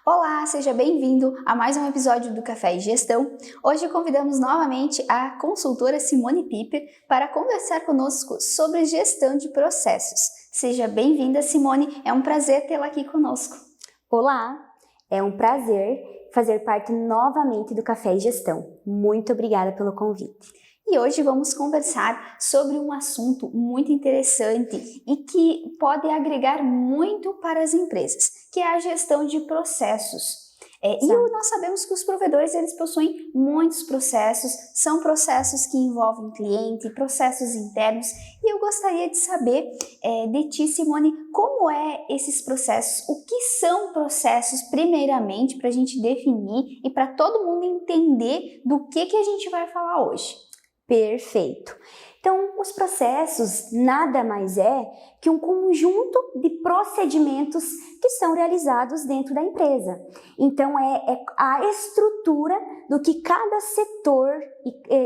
Olá, seja bem-vindo a mais um episódio do Café e Gestão. Hoje convidamos novamente a consultora Simone Piper para conversar conosco sobre gestão de processos. Seja bem-vinda, Simone, é um prazer tê-la aqui conosco. Olá, é um prazer fazer parte novamente do Café e Gestão. Muito obrigada pelo convite. E hoje vamos conversar sobre um assunto muito interessante e que pode agregar muito para as empresas, que é a gestão de processos. Nós sabemos que os provedores eles possuem muitos processos, são processos que envolvem cliente, processos internos, e eu gostaria de saber de ti, Simone, como esses processos, o que são processos primeiramente para a gente definir e para todo mundo entender do que a gente vai falar hoje. Perfeito. Então, os processos nada mais é que um conjunto de procedimentos que são realizados dentro da empresa. Então, é a estrutura do que cada setor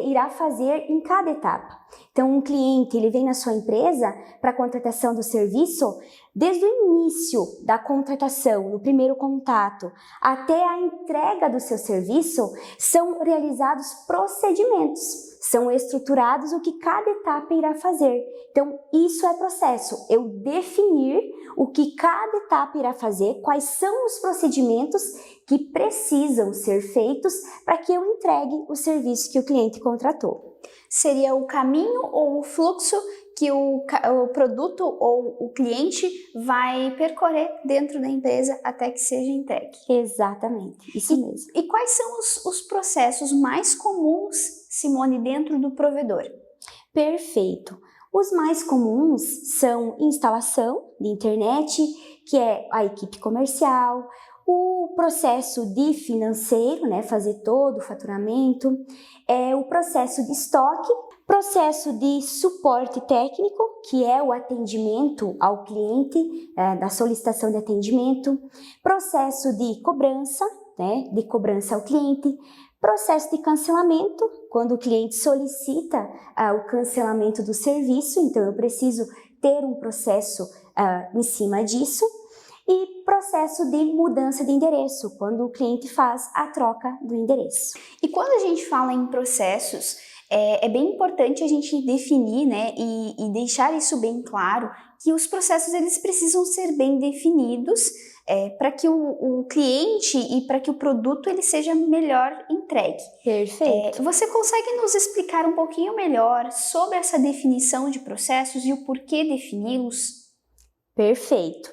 irá fazer em cada etapa. Então, um cliente ele vem na sua empresa para a contratação do serviço, desde o início da contratação, no primeiro contato, até a entrega do seu serviço, são realizados procedimentos. São estruturados o que cada etapa irá fazer. Então, isso é processo. Eu definir o que cada etapa irá fazer, quais são os procedimentos que precisam ser feitos para que eu entregue o serviço que o cliente contratou. Seria o caminho ou o fluxo que o produto ou o cliente vai percorrer dentro da empresa até que seja entregue. Exatamente, isso mesmo. E quais são os processos mais comuns, Simone, dentro do provedor? Perfeito. Os mais comuns são instalação de internet, que é a equipe comercial, o processo de financeiro, né, fazer todo o faturamento, o processo de estoque, processo de suporte técnico, que é o atendimento ao cliente, da solicitação de atendimento, processo de cobrança, né, de cobrança ao cliente, processo de cancelamento, quando o cliente solicita o cancelamento do serviço, então eu preciso ter um processo em cima disso, e processo de mudança de endereço, quando o cliente faz a troca do endereço. E quando a gente fala em processos, é bem importante a gente definir, né, e deixar isso bem claro, que os processos eles precisam ser bem definidos para que o cliente e para que o produto ele seja melhor entregue. Perfeito. Você consegue nos explicar um pouquinho melhor sobre essa definição de processos e o porquê defini-los? Perfeito.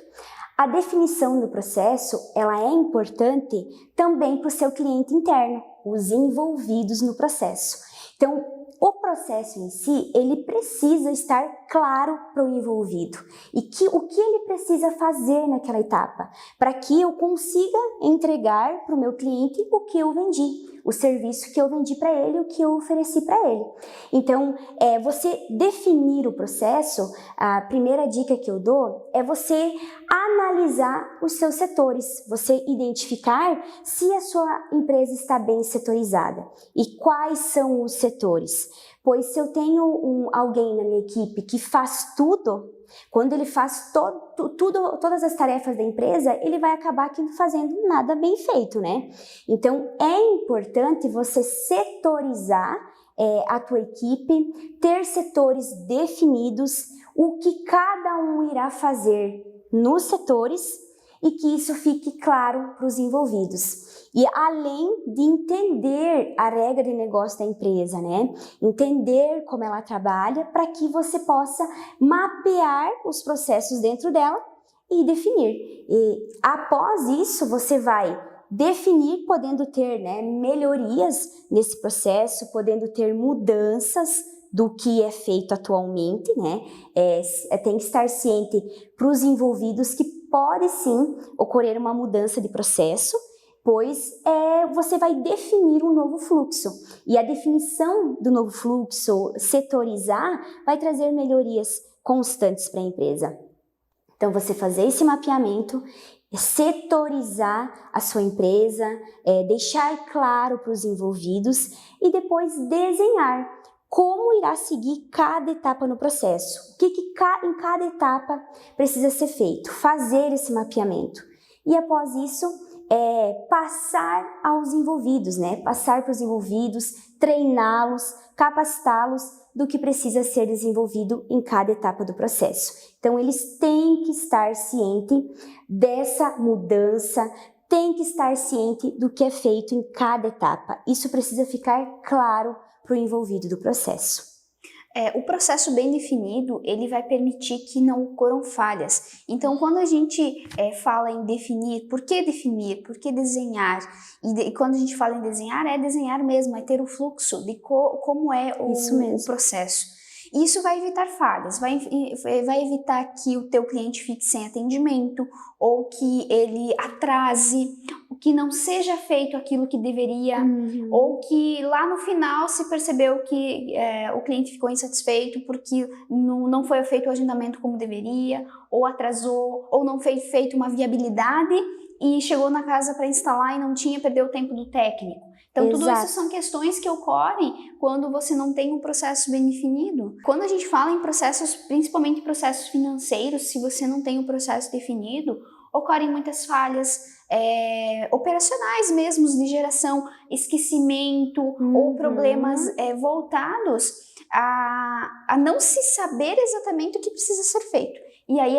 A definição do processo, ela é importante também para o seu cliente interno, os envolvidos no processo. Então, o processo em si, ele precisa estar claro para o envolvido e o que ele precisa fazer naquela etapa, para que eu consiga entregar para o meu cliente o que eu vendi, o serviço que eu vendi para ele, o que eu ofereci para ele. Então, você definir o processo, a primeira dica que eu dou é você analisar os seus setores, você identificar se a sua empresa está bem setorizada e quais são os setores. Pois se eu tenho alguém na minha equipe que faz tudo, quando ele faz todas as tarefas da empresa, ele vai acabar aqui fazendo nada bem feito, né? Então, é importante você setorizar a tua equipe, ter setores definidos, o que cada um irá fazer nos setores e que isso fique claro para os envolvidos. E além de entender a regra de negócio da empresa, né? Entender como ela trabalha para que você possa mapear os processos dentro dela e definir. E após isso, você vai definir, podendo ter, né, melhorias nesse processo, podendo ter mudanças do que é feito atualmente, né? Tem que estar ciente para os envolvidos que pode sim ocorrer uma mudança de processo, pois você vai definir um novo fluxo. E a definição do novo fluxo, setorizar, vai trazer melhorias constantes para a empresa. Então, você fazer esse mapeamento, setorizar a sua empresa, deixar claro para os envolvidos e depois desenhar como irá seguir cada etapa no processo. O que em cada etapa precisa ser feito, fazer esse mapeamento. E após isso, passar aos envolvidos, né? Passar para os envolvidos, treiná-los, capacitá-los do que precisa ser desenvolvido em cada etapa do processo. Então, eles têm que estar cientes dessa mudança, têm que estar cientes do que é feito em cada etapa. Isso precisa ficar claro para o envolvido do processo. O processo bem definido, ele vai permitir que não ocorram falhas. Então, quando a gente fala em definir, por que desenhar? E quando a gente fala em desenhar, é desenhar mesmo, é ter o fluxo de como é o processo. Isso vai evitar falhas, vai evitar que o teu cliente fique sem atendimento ou que ele atrase, que não seja feito aquilo que deveria, ou que lá no final se percebeu que o cliente ficou insatisfeito porque não foi feito o agendamento como deveria, ou atrasou, ou não foi feito uma viabilidade e chegou na casa para instalar e não tinha, perdeu o tempo do técnico. Então, tudo isso são questões que ocorrem quando você não tem um processo bem definido. Quando a gente fala em processos, principalmente processos financeiros, se você não tem um processo definido, ocorrem muitas falhas operacionais mesmo, de geração, esquecimento ou problemas voltados a não se saber exatamente o que precisa ser feito. E aí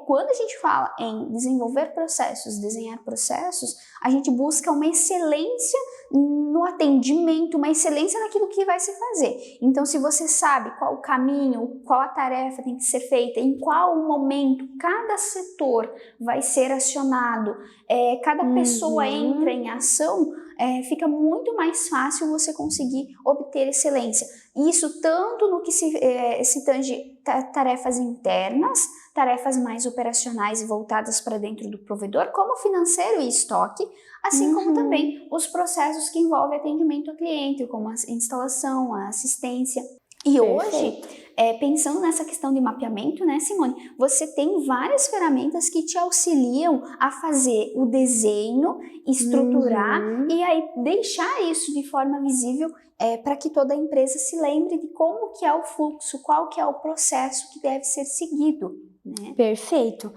quando a gente fala em desenvolver processos, desenhar processos, a gente busca uma excelência no atendimento, uma excelência naquilo que vai se fazer. Então, se você sabe qual o caminho, qual a tarefa tem que ser feita, em qual momento cada setor vai ser acionado, cada pessoa entra em ação, fica muito mais fácil você conseguir obter excelência. Isso tanto no que se tange tarefas internas, tarefas mais operacionais e voltadas para dentro do provedor, como financeiro e estoque, assim como também os processos que envolvem atendimento ao cliente, como a instalação, a assistência. E hoje, pensando nessa questão de mapeamento, né, Simone, você tem várias ferramentas que te auxiliam a fazer o desenho, estruturar e aí deixar isso de forma visível para que toda a empresa se lembre de como que é o fluxo, qual que é o processo que deve ser seguido. Né? Perfeito.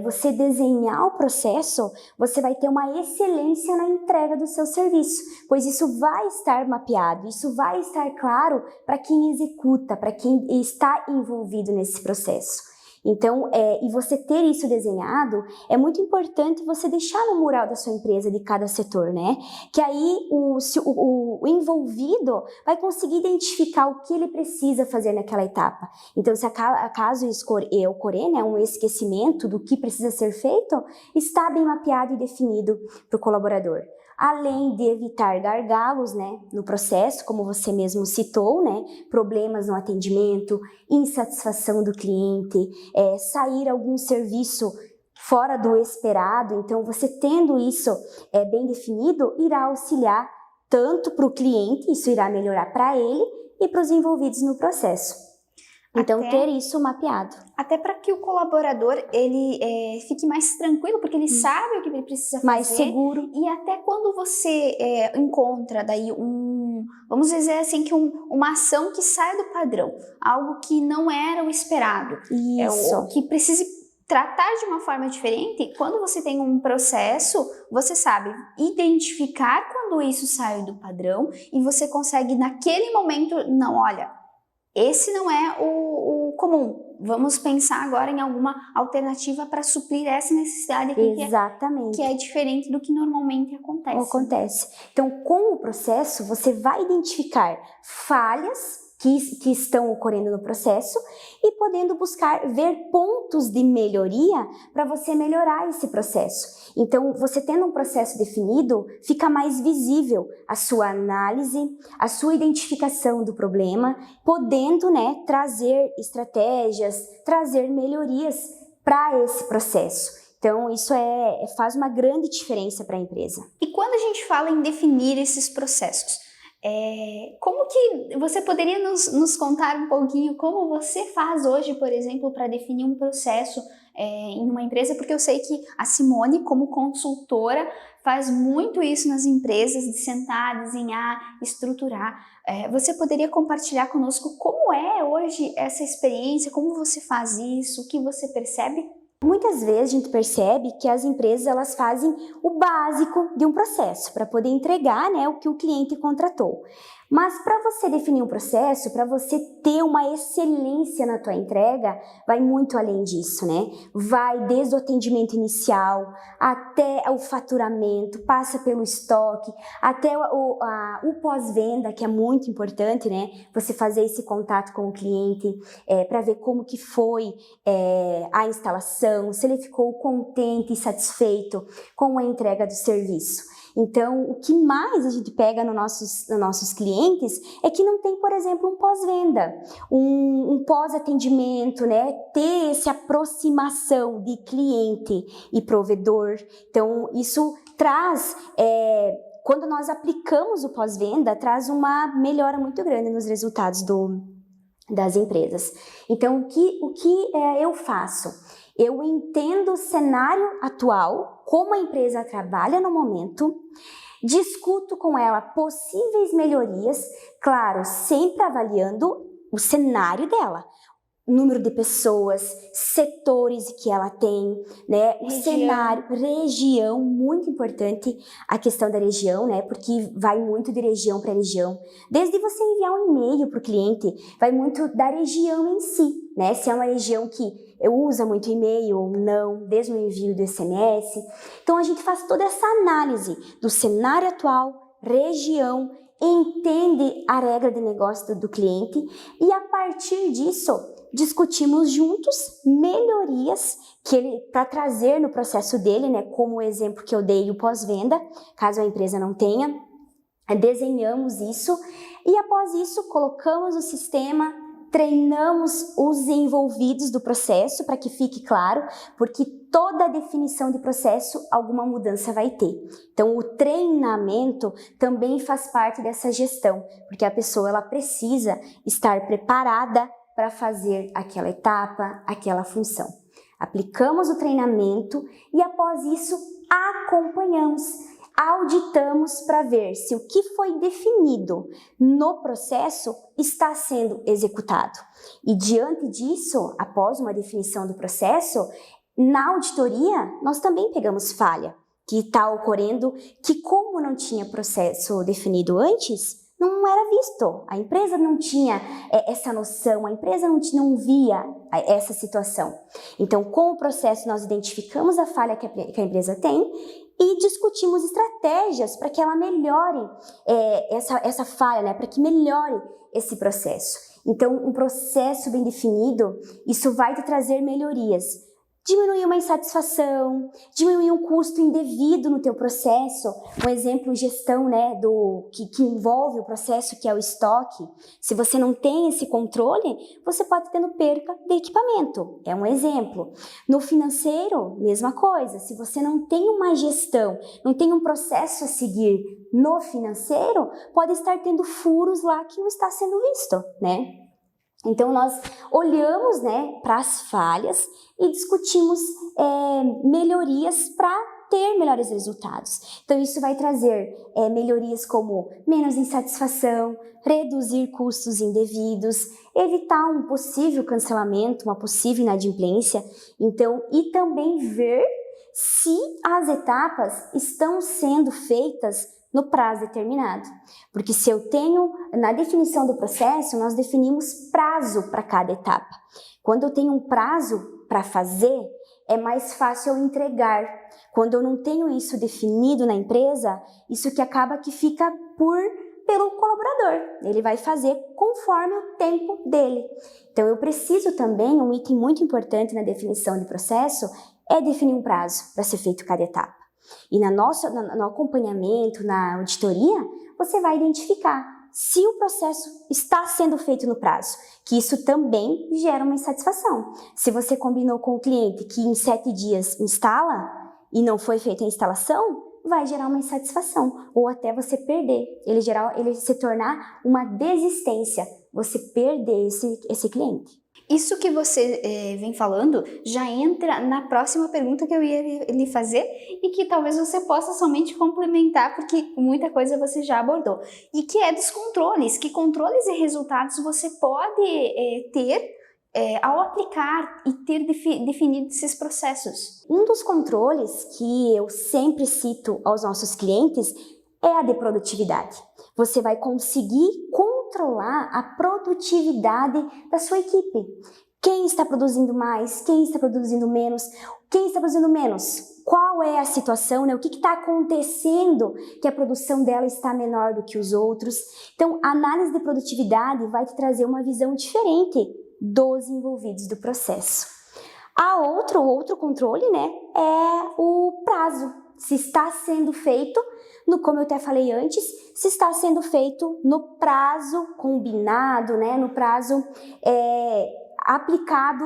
Você desenhar o processo, você vai ter uma excelência na entrega do seu serviço, pois isso vai estar mapeado, isso vai estar claro para quem executa, para quem está envolvido nesse processo. Então, e você ter isso desenhado, é muito importante você deixar no mural da sua empresa, de cada setor, né? Que aí o envolvido vai conseguir identificar o que ele precisa fazer naquela etapa. Então, se acaso ocorrer, né, um esquecimento do que precisa ser feito, está bem mapeado e definido para o colaborador. Além de evitar gargalos, né, no processo, como você mesmo citou, né, problemas no atendimento, insatisfação do cliente, sair algum serviço fora do esperado. Então, você tendo isso bem definido, irá auxiliar tanto para o cliente, isso irá melhorar para ele e para os envolvidos no processo. Então, ter isso mapeado. Até para que o colaborador ele fique mais tranquilo, porque ele sabe o que ele precisa fazer. Mais seguro. E até quando você encontra daí vamos dizer assim, que uma ação que sai do padrão, algo que não era o esperado. Isso. Que precise tratar de uma forma diferente, quando você tem um processo, você sabe identificar quando isso sai do padrão e você consegue naquele momento, não, olha, esse não é o comum. Vamos pensar agora em alguma alternativa para suprir essa necessidade aqui. Exatamente. Que é diferente do que normalmente acontece. Então, com o processo, você vai identificar falhas que estão ocorrendo no processo e podendo buscar ver pontos de melhoria para você melhorar esse processo. Então, você tendo um processo definido, fica mais visível a sua análise, a sua identificação do problema, podendo, né, trazer estratégias, trazer melhorias para esse processo. Então, isso faz uma grande diferença para a empresa. E quando a gente fala em definir esses processos, Como que você poderia nos contar um pouquinho como você faz hoje, por exemplo, para definir um processo em uma empresa? Porque eu sei que a Simone, como consultora, faz muito isso nas empresas, de sentar, desenhar, estruturar. Você poderia compartilhar conosco como é hoje essa experiência, como você faz isso, o que você percebe? Muitas vezes a gente percebe que as empresas elas fazem o básico de um processo para poder entregar, né, o que o cliente contratou. Mas para você definir um processo, para você ter uma excelência na tua entrega, vai muito além disso, né? Vai desde o atendimento inicial até o faturamento, passa pelo estoque, até o pós-venda, que é muito importante, né? Você fazer esse contato com o cliente para ver como que foi a instalação, se ele ficou contente e satisfeito com a entrega do serviço. Então, o que mais a gente pega nos nossos clientes é que não tem, por exemplo, um pós-venda, um pós-atendimento, né? Ter essa aproximação de cliente e provedor. Então, isso traz, quando nós aplicamos o pós-venda, traz uma melhora muito grande nos resultados das empresas. Então, o que eu faço? Eu entendo o cenário atual, como a empresa trabalha no momento, discuto com ela possíveis melhorias, claro, sempre avaliando o cenário dela. Número de pessoas, setores que ela tem, né? O cenário, região, muito importante a questão da região, né? Porque vai muito de região para região. Desde você enviar um e-mail para o cliente, vai muito da região em si, né? Se é uma região que usa muito e-mail ou não, desde o envio do SMS. Então a gente faz toda essa análise do cenário atual, região, entende a regra de negócio do cliente e a partir disso discutimos juntos melhorias para trazer no processo dele, né, como o exemplo que eu dei, o pós-venda, caso a empresa não tenha, desenhamos isso e após isso colocamos o sistema, treinamos os envolvidos do processo para que fique claro, porque toda definição de processo, alguma mudança vai ter. Então, o treinamento também faz parte dessa gestão, porque a pessoa ela precisa estar preparada para fazer aquela etapa, aquela função. Aplicamos o treinamento e após isso acompanhamos, auditamos para ver se o que foi definido no processo está sendo executado. E diante disso, após uma definição do processo, na auditoria nós também pegamos falha que está ocorrendo, que como não tinha processo definido antes, não era visto, a empresa não tinha essa noção, a empresa não via essa situação. Então, com o processo, nós identificamos a falha que a empresa tem e discutimos estratégias para que ela melhore essa falha, né? Para que melhore esse processo. Então, um processo bem definido, isso vai te trazer melhorias. Diminuir uma insatisfação, diminuir um custo indevido no teu processo. Um exemplo, gestão, né, que envolve o processo, que é o estoque. Se você não tem esse controle, você pode ter perca de equipamento. É um exemplo. No financeiro, mesma coisa. Se você não tem uma gestão, não tem um processo a seguir no financeiro, pode estar tendo furos lá que não está sendo visto, né? Então, nós olhamos, né, para as falhas e discutimos melhorias para ter melhores resultados. Então, isso vai trazer melhorias como menos insatisfação, reduzir custos indevidos, evitar um possível cancelamento, uma possível inadimplência. Então, e também ver se as etapas estão sendo feitas no prazo determinado. Porque se eu tenho, na definição do processo, nós definimos prazo para cada etapa. Quando eu tenho um prazo para fazer, é mais fácil eu entregar. Quando eu não tenho isso definido na empresa, isso que acaba que fica pelo colaborador. Ele vai fazer conforme o tempo dele. Então, eu preciso também, um item muito importante na definição de processo, é definir um prazo para ser feito cada etapa. E no acompanhamento, na auditoria, você vai identificar se o processo está sendo feito no prazo, que isso também gera uma insatisfação. Se você combinou com o cliente que em 7 dias instala e não foi feita a instalação, vai gerar uma insatisfação, ou até você perder, ele se tornar uma desistência, você perder esse cliente. Isso que você vem falando já entra na próxima pergunta que eu ia lhe fazer e que talvez você possa somente complementar, porque muita coisa você já abordou. E que é dos controles, que controles e resultados você pode ter ao aplicar e ter definido esses processos. Um dos controles que eu sempre cito aos nossos clientes é a de produtividade. Você vai conseguir controlar a produtividade da sua equipe. Quem está produzindo mais, quem está produzindo menos, quem está produzindo menos, qual é a situação, né? O que está acontecendo que a produção dela está menor do que os outros. Então, a análise de produtividade vai te trazer uma visão diferente dos envolvidos do processo. Outro controle, né, é o prazo. Se está sendo feito, como eu até falei antes, se está sendo feito no prazo combinado, né, no prazo aplicado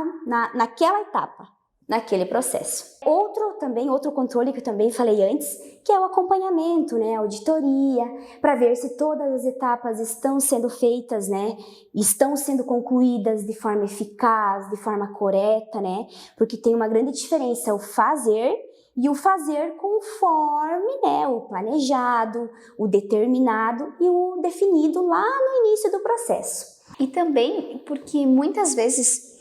naquela etapa, naquele processo. Outro controle que eu também falei antes, que é o acompanhamento, né, a auditoria, para ver se todas as etapas estão sendo feitas, né, estão sendo concluídas de forma eficaz, de forma correta, né, porque tem uma grande diferença o fazer e o fazer conforme, né, o planejado, o determinado e o definido lá no início do processo. E também porque muitas vezes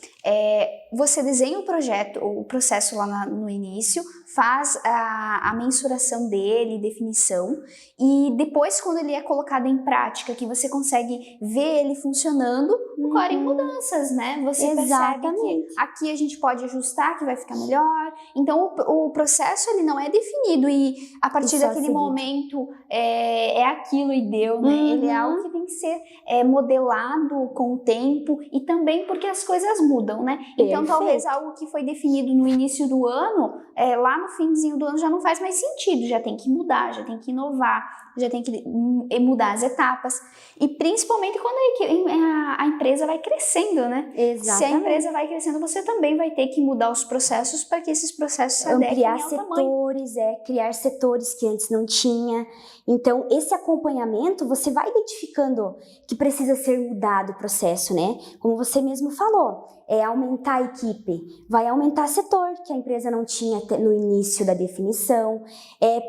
você desenha o processo lá no início, faz a mensuração dele, definição, e depois quando ele é colocado em prática, que você consegue ver ele funcionando, ocorrem mudanças, né? Você percebe que aqui a gente pode ajustar, que vai ficar melhor. Então o processo ele não é definido e a partir daquele momento é aquilo e deu, né? Ele é algo que tem que ser modelado com o tempo e também porque as coisas mudam, né? Então talvez algo que foi definido no início do ano, lá no finzinho do ano já não faz mais sentido, já tem que mudar, já tem que inovar, já tem que mudar as etapas. E principalmente quando a empresa vai crescendo, né? Exatamente. Se a empresa vai crescendo, você também vai ter que mudar os processos para que esses processos se adequem ao setores, criar setores que antes não tinha. Então, esse acompanhamento, você vai identificando que precisa ser mudado o processo, né? Como você mesmo falou, aumentar a equipe, vai aumentar setor que a empresa não tinha no início da definição,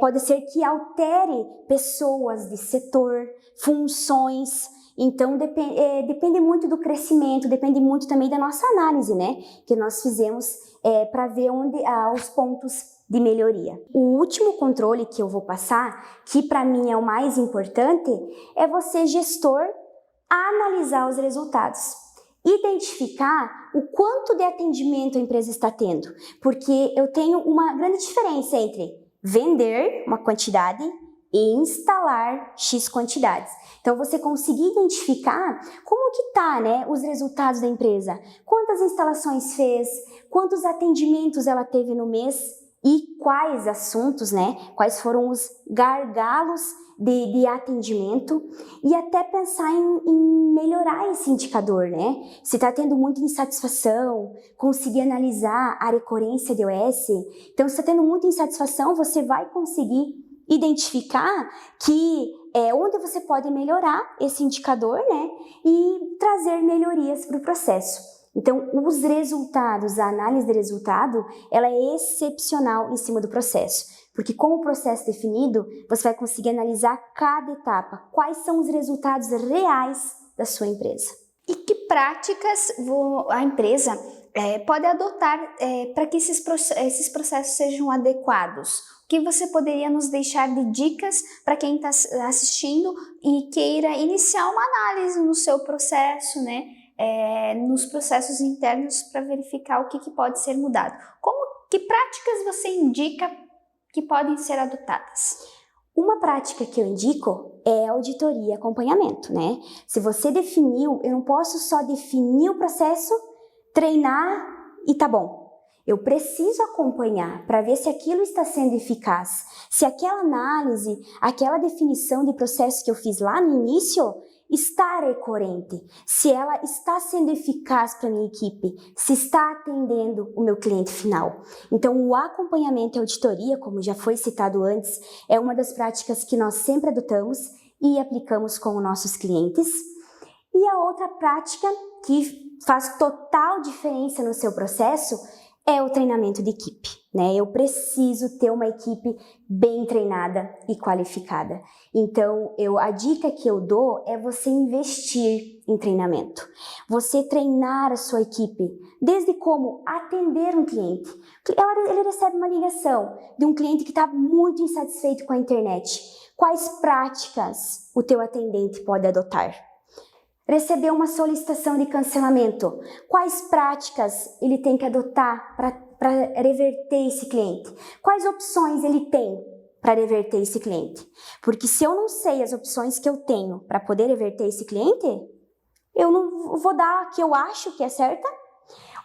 pode ser que altere pessoas de setor, funções. Então, depende muito do crescimento, depende muito também da nossa análise, né? Que nós fizemos para ver onde há os pontos de melhoria. O último controle que eu vou passar, que para mim é o mais importante, é você, gestor, analisar os resultados. Identificar o quanto de atendimento a empresa está tendo. Porque eu tenho uma grande diferença entre vender uma quantidade e instalar X quantidades. Então, você conseguir identificar como que tá, né, os resultados da empresa. Quantas instalações fez, quantos atendimentos ela teve no mês e quais assuntos, né, quais foram os gargalos de atendimento e até pensar em melhorar esse indicador, né? Se está tendo muita insatisfação, conseguir analisar a recorrência de OS. Então, se está tendo muita insatisfação, você vai conseguir identificar que onde você pode melhorar esse indicador, né? E trazer melhorias para o processo. Então, os resultados, a análise de resultado, ela é excepcional em cima do processo. Porque com o processo definido, você vai conseguir analisar cada etapa. Quais são os resultados reais da sua empresa. E que práticas a empresa pode adotar para que esses processos sejam adequados? O que você poderia nos deixar de dicas para quem está assistindo e queira iniciar uma análise no seu processo, né? Nos processos internos para verificar o que pode ser mudado. Que práticas você indica que podem ser adotadas? Uma prática que eu indico é auditoria e acompanhamento, né? Se você definiu, eu não posso só definir o processo, treinar e tá bom. Eu preciso acompanhar para ver se aquilo está sendo eficaz. Se aquela análise, aquela definição de processo que eu fiz lá no início estar coerente, se ela está sendo eficaz para a minha equipe, se está atendendo o meu cliente final. Então, o acompanhamento e auditoria, como já foi citado antes, é uma das práticas que nós sempre adotamos e aplicamos com os nossos clientes. E a outra prática que faz total diferença no seu processo é o treinamento de equipe, né? Eu preciso ter uma equipe bem treinada e qualificada. Então, a dica que eu dou é você investir em treinamento. Você treinar a sua equipe, desde como atender um cliente. Ele recebe uma ligação de um cliente que está muito insatisfeito com a internet. Quais práticas o teu atendente pode adotar? Recebeu uma solicitação de cancelamento. Quais práticas ele tem que adotar para reverter esse cliente? Quais opções ele tem para reverter esse cliente? Porque se eu não sei as opções que eu tenho para poder reverter esse cliente, eu não vou dar a que eu acho que é certa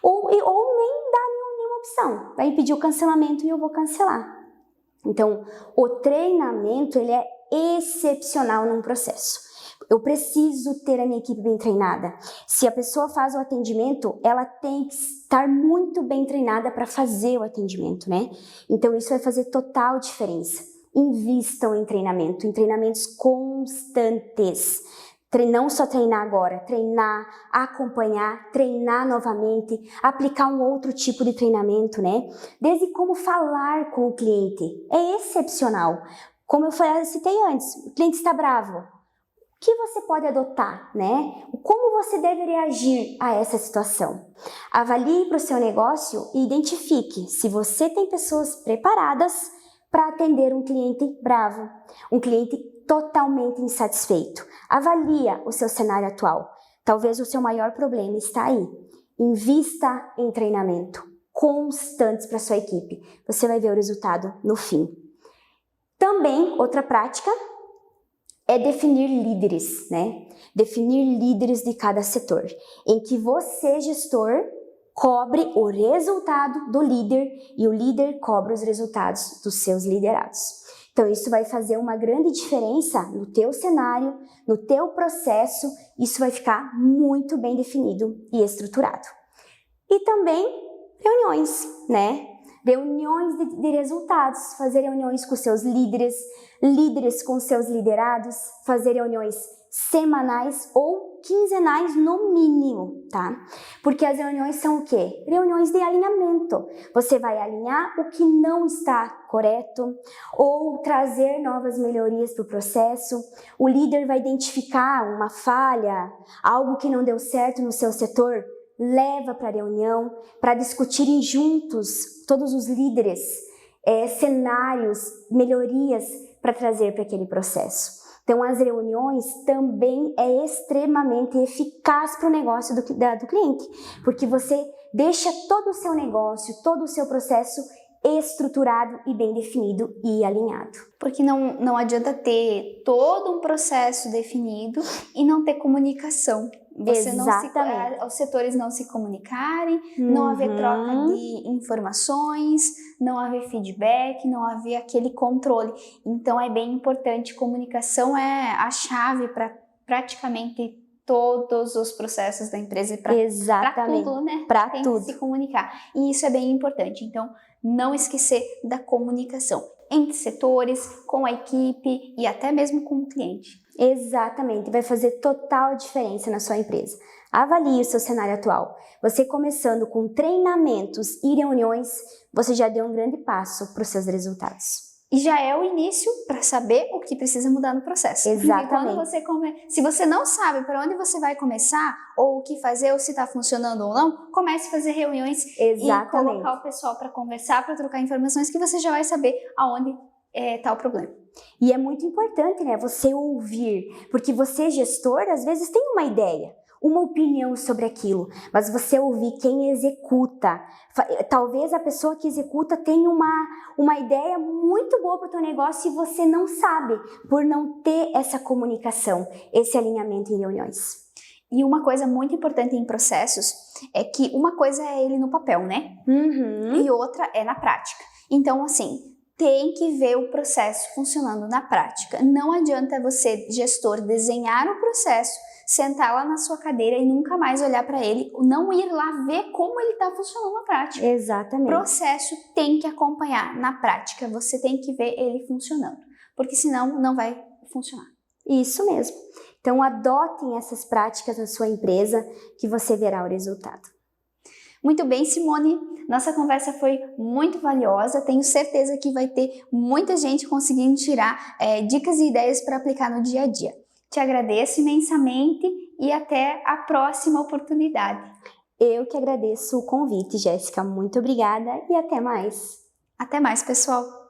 ou nem dar nenhuma opção. Vai impedir o cancelamento e eu vou cancelar. Então, o treinamento ele é excepcional num processo. Eu preciso ter a minha equipe bem treinada. Se a pessoa faz o atendimento, ela tem que estar muito bem treinada para fazer o atendimento, né? Então, isso vai fazer total diferença. Invistam em treinamentos constantes. Não só treinar agora, treinar, acompanhar, treinar novamente, aplicar um outro tipo de treinamento, né? Desde como falar com o cliente. É excepcional. Como eu citei antes, o cliente está bravo. O que você pode adotar, né? Como você deve reagir a essa situação? Avalie para o seu negócio e identifique se você tem pessoas preparadas para atender um cliente bravo, um cliente totalmente insatisfeito. Avalia o seu cenário atual. Talvez o seu maior problema está aí. Invista em treinamento constantes para sua equipe. Você vai ver o resultado no fim. Também, outra prática é definir líderes, né? Definir líderes de cada setor, em que você, gestor, cobre o resultado do líder e o líder cobra os resultados dos seus liderados. Então, isso vai fazer uma grande diferença no teu cenário, no teu processo, isso vai ficar muito bem definido e estruturado. E também reuniões, né? Reuniões de resultados, fazer reuniões com seus líderes, líderes com seus liderados, fazer reuniões semanais ou quinzenais no mínimo, tá? Porque as reuniões são o quê? Reuniões de alinhamento. Você vai alinhar o que não está correto ou trazer novas melhorias para o processo. O líder vai identificar uma falha, algo que não deu certo no seu setor, leva para a reunião, para discutirem juntos, todos os líderes, cenários, melhorias para trazer para aquele processo. Então, as reuniões também é extremamente eficaz para o negócio do cliente, porque você deixa todo o seu negócio, todo o seu processo estruturado e bem definido e alinhado. Porque não adianta ter todo um processo definido e não ter comunicação. Os setores não se comunicarem, não haver troca de informações, não haver feedback, não haver aquele controle. Então é bem importante, comunicação é a chave para praticamente todos os processos da empresa e para tudo, né? Para Tem tudo. que se comunicar. E isso é bem importante. Então, não esquecer da comunicação entre setores, com a equipe e até mesmo com o cliente. Exatamente, vai fazer total diferença na sua empresa. Avalie o seu cenário atual. Você começando com treinamentos e reuniões, você já deu um grande passo para os seus resultados. E já é o início para saber o que precisa mudar no processo. Exatamente. Se você não sabe para onde você vai começar, ou o que fazer, ou se está funcionando ou não, comece a fazer reuniões e colocar o pessoal para conversar, para trocar informações, que você já vai saber aonde está o problema. E é muito importante, né, você ouvir, porque você, gestor, às vezes tem uma ideia, uma opinião sobre aquilo, mas você ouvir quem executa. Talvez a pessoa que executa tenha uma ideia muito boa para o teu negócio e você não sabe, por não ter essa comunicação, esse alinhamento em reuniões. E uma coisa muito importante em processos é que uma coisa é ele no papel, né? E outra é na prática. Então, assim, tem que ver o processo funcionando na prática. Não adianta você, gestor, desenhar o processo, sentar lá na sua cadeira e nunca mais olhar para ele, não ir lá ver como ele está funcionando na prática. Exatamente. O processo tem que acompanhar na prática, você tem que ver ele funcionando, porque senão não vai funcionar. Isso mesmo. Então, adotem essas práticas na sua empresa que você verá o resultado. Muito bem, Simone, nossa conversa foi muito valiosa, tenho certeza que vai ter muita gente conseguindo tirar dicas e ideias para aplicar no dia a dia. Te agradeço imensamente e até a próxima oportunidade. Eu que agradeço o convite, Jéssica. Muito obrigada e até mais. Até mais, pessoal!